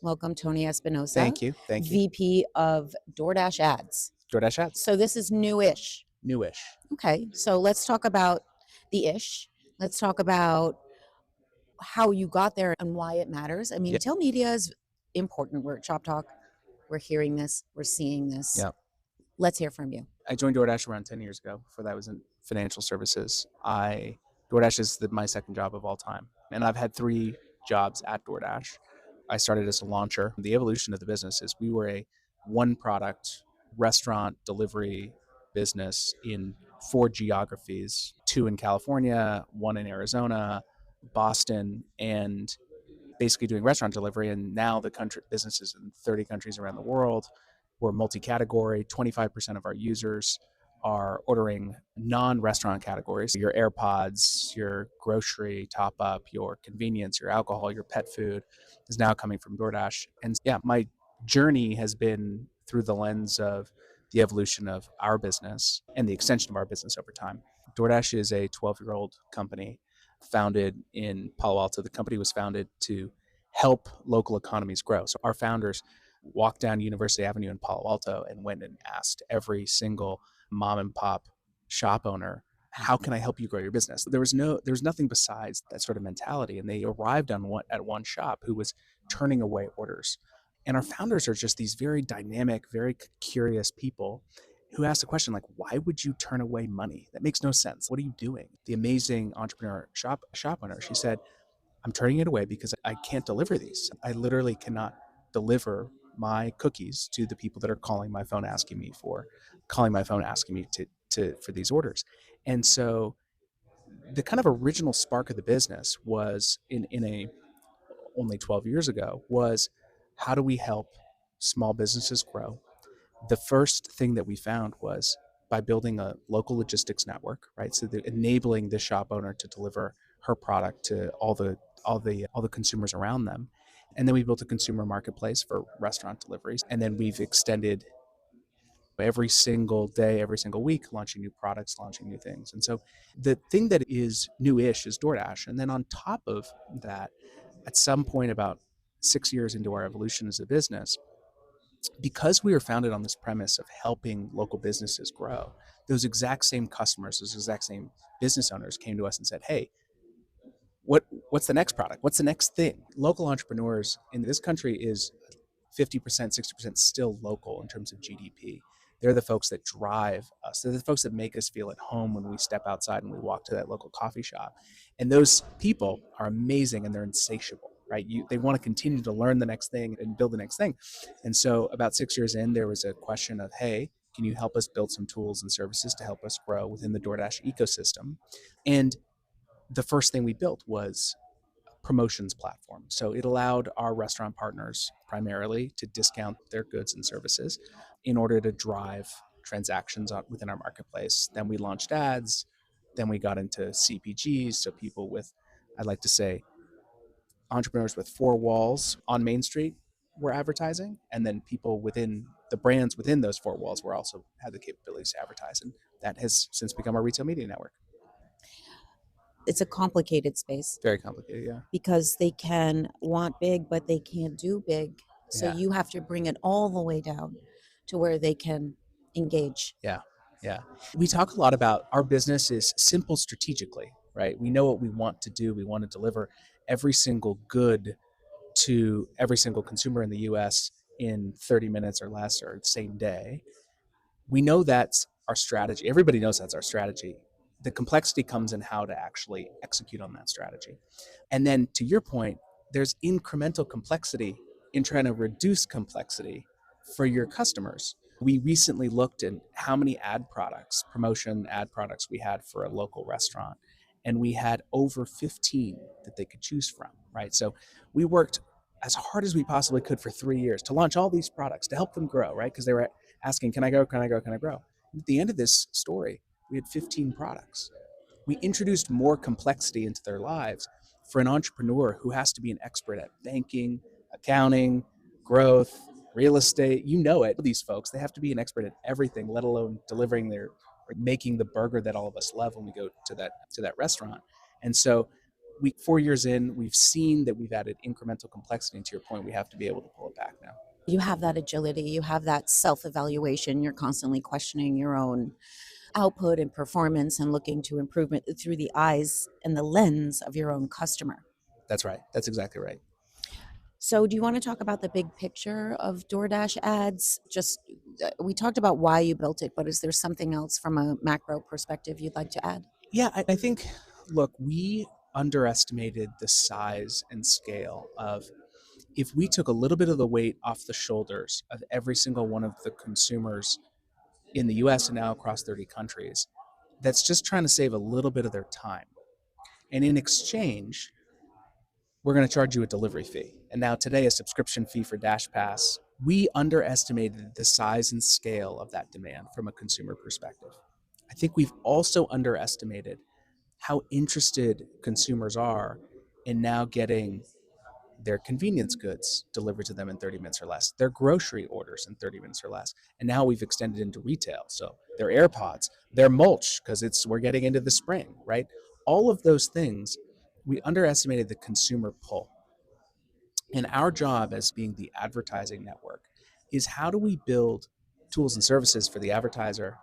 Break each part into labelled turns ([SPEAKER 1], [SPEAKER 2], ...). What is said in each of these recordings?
[SPEAKER 1] Welcome, Tony Espinosa,
[SPEAKER 2] Thank you. Thank you.
[SPEAKER 1] VP of DoorDash Ads.
[SPEAKER 2] DoorDash Ads.
[SPEAKER 1] So this is new-ish.
[SPEAKER 2] Newish.
[SPEAKER 1] Okay, so let's talk about the ish. Let's talk about how you got there and why it matters. I mean,
[SPEAKER 2] Yeah.
[SPEAKER 1] retail media is important. We're at Shop Talk. We're hearing this. We're seeing this.
[SPEAKER 2] Yeah.
[SPEAKER 1] Let's hear from you.
[SPEAKER 2] I joined DoorDash around 10 years ago. Before that, I was in financial services. DoorDash is my second job of all time. And I've had 3 jobs at DoorDash. I started as a launcher. The evolution of the business is we were a one product restaurant delivery business in 4 geographies, 2 in California, 1 in Arizona, Boston, and basically doing restaurant delivery. And now the country businesses in 30 countries around the world. We're multi-category. 25% of our users are ordering non-restaurant categories. Your AirPods, your grocery top up, your convenience, your alcohol, your pet food is now coming from DoorDash. And yeah, my journey has been through the lens of the evolution of our business and the extension of our business over time. DoorDash is a 12-year-old company founded in Palo Alto. The company was founded to help local economies grow. So our founders walked down University Avenue in Palo Alto and went and asked every single mom and pop shop owner, how can I help you grow your business? There was nothing besides that sort of mentality. And they arrived at one shop who was turning away orders. And our founders are just these very dynamic, very curious people who asked the question, like, why would you turn away money? That makes no sense. What are you doing? The amazing entrepreneur shop owner, she said, I'm turning it away because I can't deliver these. I literally cannot deliver my cookies to the people that are calling my phone asking me for these orders. And so the kind of original spark of the business was in a only 12 years ago was, how do we help small businesses grow? The first thing that we found was by building a local logistics network, right? So enabling the shop owner to deliver her product to all the consumers around them. And then we built a consumer marketplace for restaurant deliveries. And then we've extended every single day, every single week, launching new products, launching new things. And so the thing that is new-ish is DoorDash. And then on top of that, at some point about 6 years into our evolution as a business, because we were founded on this premise of helping local businesses grow, those exact same customers, those exact same business owners came to us and said, hey, what's the next product? What's the next thing? Local entrepreneurs in this country is 50%, 60% still local in terms of GDP. They're the folks that drive us. They're the folks that make us feel at home when we step outside and we walk to that local coffee shop. And those people are amazing and they're insatiable, right? They want to continue to learn the next thing and build the next thing. And so about 6 years in, there was a question of, hey, can you help us build some tools and services to help us grow within the DoorDash ecosystem? And the first thing we built was promotions platform. So it allowed our restaurant partners primarily to discount their goods and services in order to drive transactions within our marketplace. Then we launched ads. Then we got into CPGs. So people with, I'd like to say, entrepreneurs with 4 walls on Main Street were advertising. And then people within the brands within those 4 walls were also had the capabilities to advertise. And that has since become our retail media network.
[SPEAKER 1] It's a complicated space.
[SPEAKER 2] Very complicated, yeah.
[SPEAKER 1] Because they can want big, but they can't do big. So
[SPEAKER 2] Yeah.
[SPEAKER 1] you have to bring it all the way down to where they can engage.
[SPEAKER 2] Yeah. Yeah. We talk a lot about our business is simple strategically, right? We know what we want to do. We want to deliver every single good to every single consumer in the US in 30 minutes or less or the same day. We know that's our strategy. Everybody knows that's our strategy. The complexity comes in how to actually execute on that strategy. And then to your point, there's incremental complexity in trying to reduce complexity for your customers. We recently looked at how many promotion ad products we had for a local restaurant, and we had over 15 that they could choose from, right? So we worked as hard as we possibly could for 3 years to launch all these products to help them grow, right? Because they were asking, can I grow, can I grow, can I grow? At the end of this story, we had 15 products. We introduced more complexity into their lives for an entrepreneur who has to be an expert at banking, accounting, growth, real estate. You know it. These folks, they have to be an expert at everything, let alone making the burger that all of us love when we go to that restaurant. And so we 4 years in, we've seen that we've added incremental complexity. And to your point, we have to be able to pull it back now.
[SPEAKER 1] You have that agility, you have that self-evaluation, you're constantly questioning your own output and performance and looking to improvement through the eyes and the lens of your own customer.
[SPEAKER 2] That's right. That's exactly right.
[SPEAKER 1] So, do you want to talk about the big picture of DoorDash ads? Just we talked about why you built it, but is there something else from a macro perspective you'd like to add?
[SPEAKER 2] Yeah, I think, look, we underestimated the size and scale of, if we took a little bit of the weight off the shoulders of every single one of the consumers in the US and now across 30 countries that's just trying to save a little bit of their time. And in exchange, we're going to charge you a delivery fee. And now today, a subscription fee for Dash Pass. We underestimated the size and scale of that demand from a consumer perspective. I think we've also underestimated how interested consumers are in now getting their convenience goods delivered to them in 30 minutes or less, their grocery orders in 30 minutes or less. And now we've extended into retail. So their AirPods, their mulch, because we're getting into the spring, right? All of those things, we underestimated the consumer pull. And our job as being the advertising network is, how do we build tools and services for the advertiser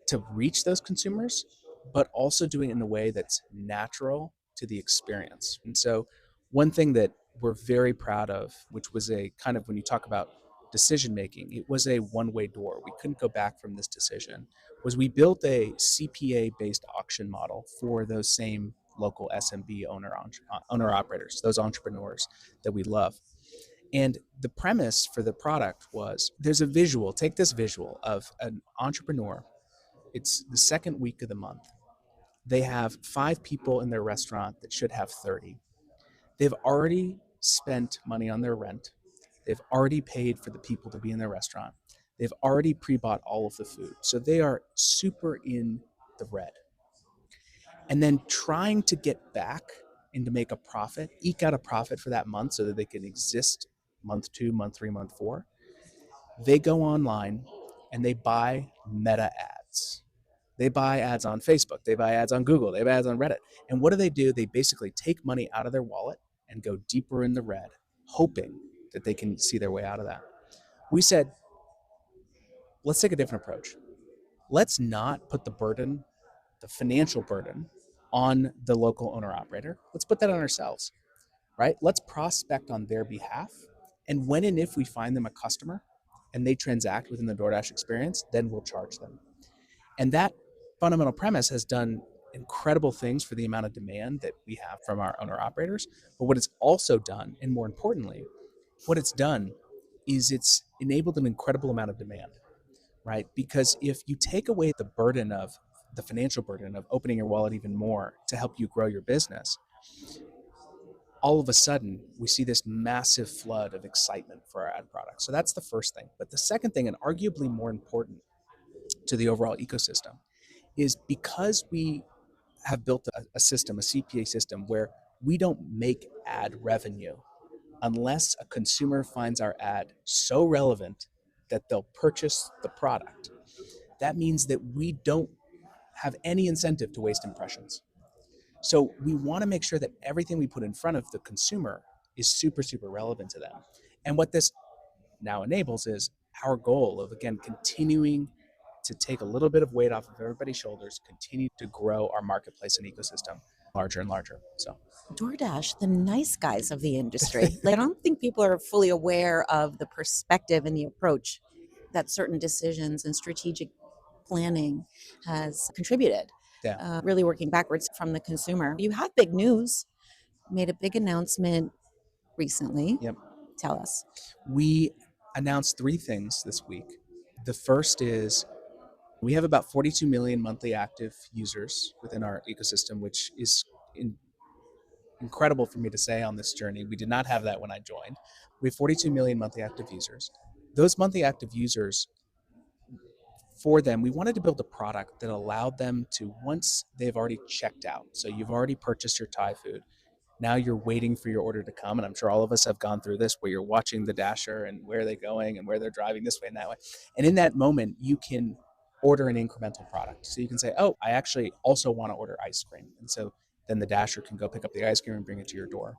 [SPEAKER 2] to reach those consumers, but also doing it in a way that's natural to the experience. And so, one thing that we're very proud of, which was a kind of, when you talk about decision making, it was a one-way door. We couldn't go back from this decision. Was we built a CPA-based auction model for those same local SMB owner operators, those entrepreneurs that we love. And the premise for the product was, there's a visual. Take this visual of an entrepreneur. It's the second week of the month. They have 5 people in their restaurant that should have 30. They've already spent money on their rent. They've already paid for the people to be in their restaurant. They've already pre-bought all of the food. So they are super in the red. And then trying to get back and to make a profit, eke out a profit for that month so that they can exist month 2, month 3, month 4. They go online and they buy meta ads. They buy ads on Facebook. They buy ads on Google. They buy ads on Reddit. And what do? They basically take money out of their wallet and go deeper in the red, hoping that they can see their way out of that. We said, let's take a different approach. Let's not put the burden, the financial burden, on the local owner operator. Let's put that on ourselves, right? Let's prospect on their behalf. And when and if we find them a customer and they transact within the DoorDash experience, then we'll charge them. And that fundamental premise has done incredible things for the amount of demand that we have from our owner operators. But what it's also done, and more importantly, what it's done is it's enabled an incredible amount of demand, right? Because if you take away the burden of the financial burden of opening your wallet even more to help you grow your business, all of a sudden we see this massive flood of excitement for our ad products. So that's the first thing. But the second thing, and arguably more important to the overall ecosystem, is because we have built a system, a CPA system, where we don't make ad revenue unless a consumer finds our ad so relevant that they'll purchase the product. That means that we don't have any incentive to waste impressions. So we want to make sure that everything we put in front of the consumer is super, super relevant to them. And what this now enables is our goal of, again, continuing to take a little bit of weight off of everybody's shoulders, continue to grow our marketplace and ecosystem larger and larger. So
[SPEAKER 1] DoorDash, the nice guys of the industry. Like, I don't think people are fully aware of the perspective and the approach that certain decisions and strategic planning has contributed.
[SPEAKER 2] yeah.
[SPEAKER 1] Really working backwards from the consumer. You have big news, made a big announcement recently.
[SPEAKER 2] Yep.
[SPEAKER 1] Tell us.
[SPEAKER 2] We announced 3 things this week. The first is, we have about 42 million monthly active users within our ecosystem, which is incredible for me to say on this journey. We did not have that when I joined. We have 42 million monthly active users. Those monthly active users, for them, we wanted to build a product that allowed them to, once they've already checked out, so you've already purchased your Thai food, now you're waiting for your order to come. And I'm sure all of us have gone through this, where you're watching the dasher and where they're going and where they're driving this way and that way. And in that moment, you can order an incremental product. So you can say, oh, I actually also want to order ice cream. And so then the dasher can go pick up the ice cream and bring it to your door.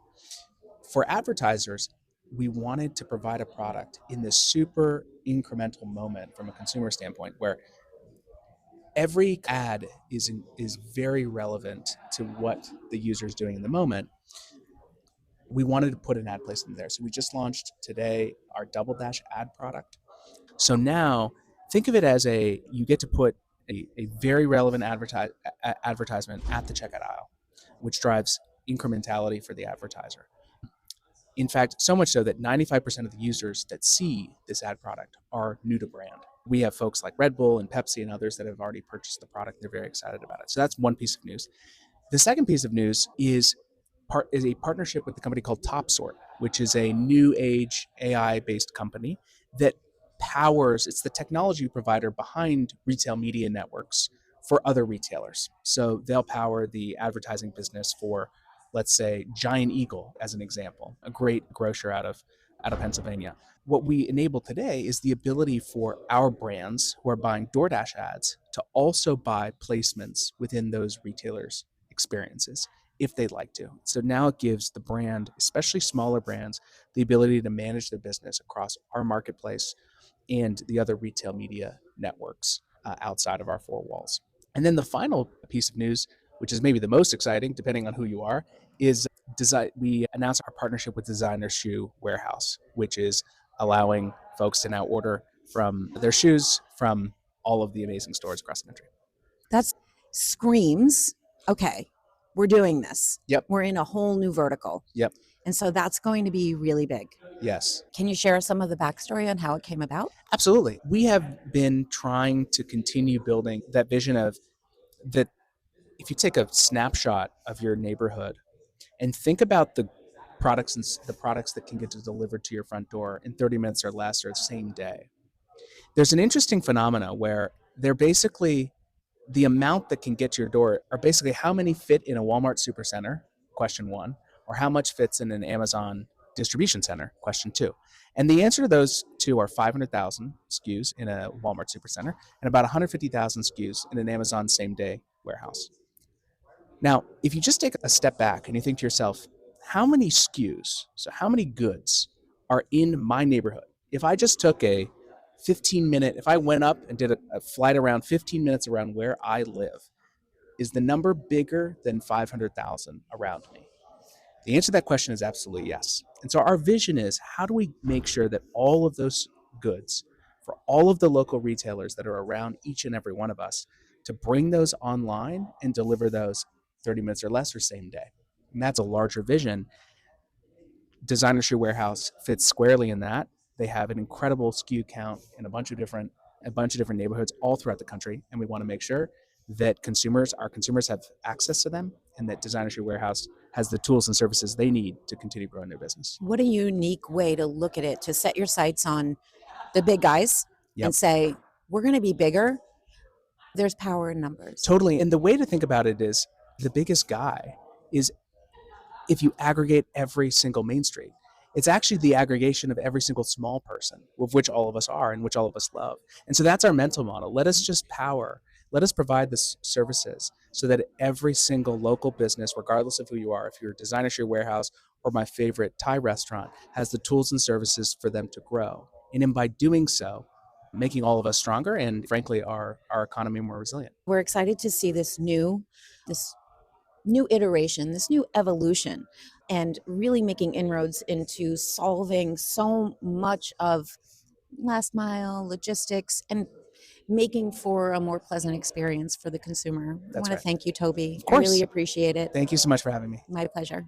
[SPEAKER 2] For advertisers, we wanted to provide a product in this super incremental moment from a consumer standpoint where every ad is very relevant to what the user is doing in the moment. We wanted to put an ad placement there. So we just launched today our DoubleDash ad product. So now think of it as you get to put a very relevant advertisement at the checkout aisle, which drives incrementality for the advertiser. In fact, so much so that 95% of the users that see this ad product are new to brand. We have folks like Red Bull and Pepsi and others that have already purchased the product. They're very excited about it. So that's one piece of news. The second piece of news is a partnership with a company called TopSort, which is a new age AI-based company that it's the technology provider behind retail media networks for other retailers. So they'll power the advertising business for, let's say, Giant Eagle, as an example, a great grocer out of Pennsylvania. What we enable today is the ability for our brands who are buying DoorDash ads to also buy placements within those retailers' experiences if they'd like to. So now it gives the brand, especially smaller brands, the ability to manage their business across our marketplace and the other retail media networks outside of our four walls. And then the final piece of news, which is maybe the most exciting, depending on who you are, is we announced our partnership with Designer Shoe Warehouse, which is allowing folks to now order from their shoes from all of the amazing stores across the country.
[SPEAKER 1] That screams, okay, we're doing this.
[SPEAKER 2] Yep.
[SPEAKER 1] We're in a whole new vertical.
[SPEAKER 2] Yep.
[SPEAKER 1] And so that's going to be really big.
[SPEAKER 2] Yes.
[SPEAKER 1] Can you share some of the backstory on how it came about?
[SPEAKER 2] Absolutely. We have been trying to continue building that vision of that. If you take a snapshot of your neighborhood and think about the products that can get delivered to your front door in 30 minutes or less or the same day, there's an interesting phenomena where they're basically the amount that can get to your door are basically how many fit in a Walmart supercenter, question one, or how much fits in an Amazon distribution center, question two. And the answer to those two are 500,000 SKUs in a Walmart supercenter and about 150,000 SKUs in an Amazon same-day warehouse. Now, if you just take a step back and you think to yourself, how many SKUs, so how many goods are in my neighborhood? If I just took if I went up and did a flight around 15 minutes around where I live, is the number bigger than 500,000 around me? The answer to that question is absolutely yes. And so our vision is, how do we make sure that all of those goods for all of the local retailers that are around each and every one of us to bring those online and deliver those 30 minutes or less or same day? And that's a larger vision. Designer Shoe Warehouse fits squarely in that. They have an incredible SKU count in a bunch of different neighborhoods all throughout the country, and we want to make sure that our consumers have access to them, and that Designer Shoe Warehouse has the tools and services they need to continue growing their business.
[SPEAKER 1] What a unique way to look at it, to set your sights on the big guys. Yep. And say, we're going to be bigger. There's power in numbers.
[SPEAKER 2] Totally. And the way to think about it is, the biggest guy is if you aggregate every single Main Street. It's actually the aggregation of every single small person, of which all of us are and which all of us love. And so that's our mental model. Let us provide the services so that every single local business, regardless of who you are, if you're a Designer Shoe Warehouse or my favorite Thai restaurant, has the tools and services for them to grow. And in by doing so, making all of us stronger and, frankly, our economy more resilient.
[SPEAKER 1] We're excited to see this new iteration, this new evolution, and really making inroads into solving so much of last mile logistics and making for a more pleasant experience for the consumer. I want to thank you, Toby. I really appreciate it.
[SPEAKER 2] Thank you so much for having me.
[SPEAKER 1] My pleasure.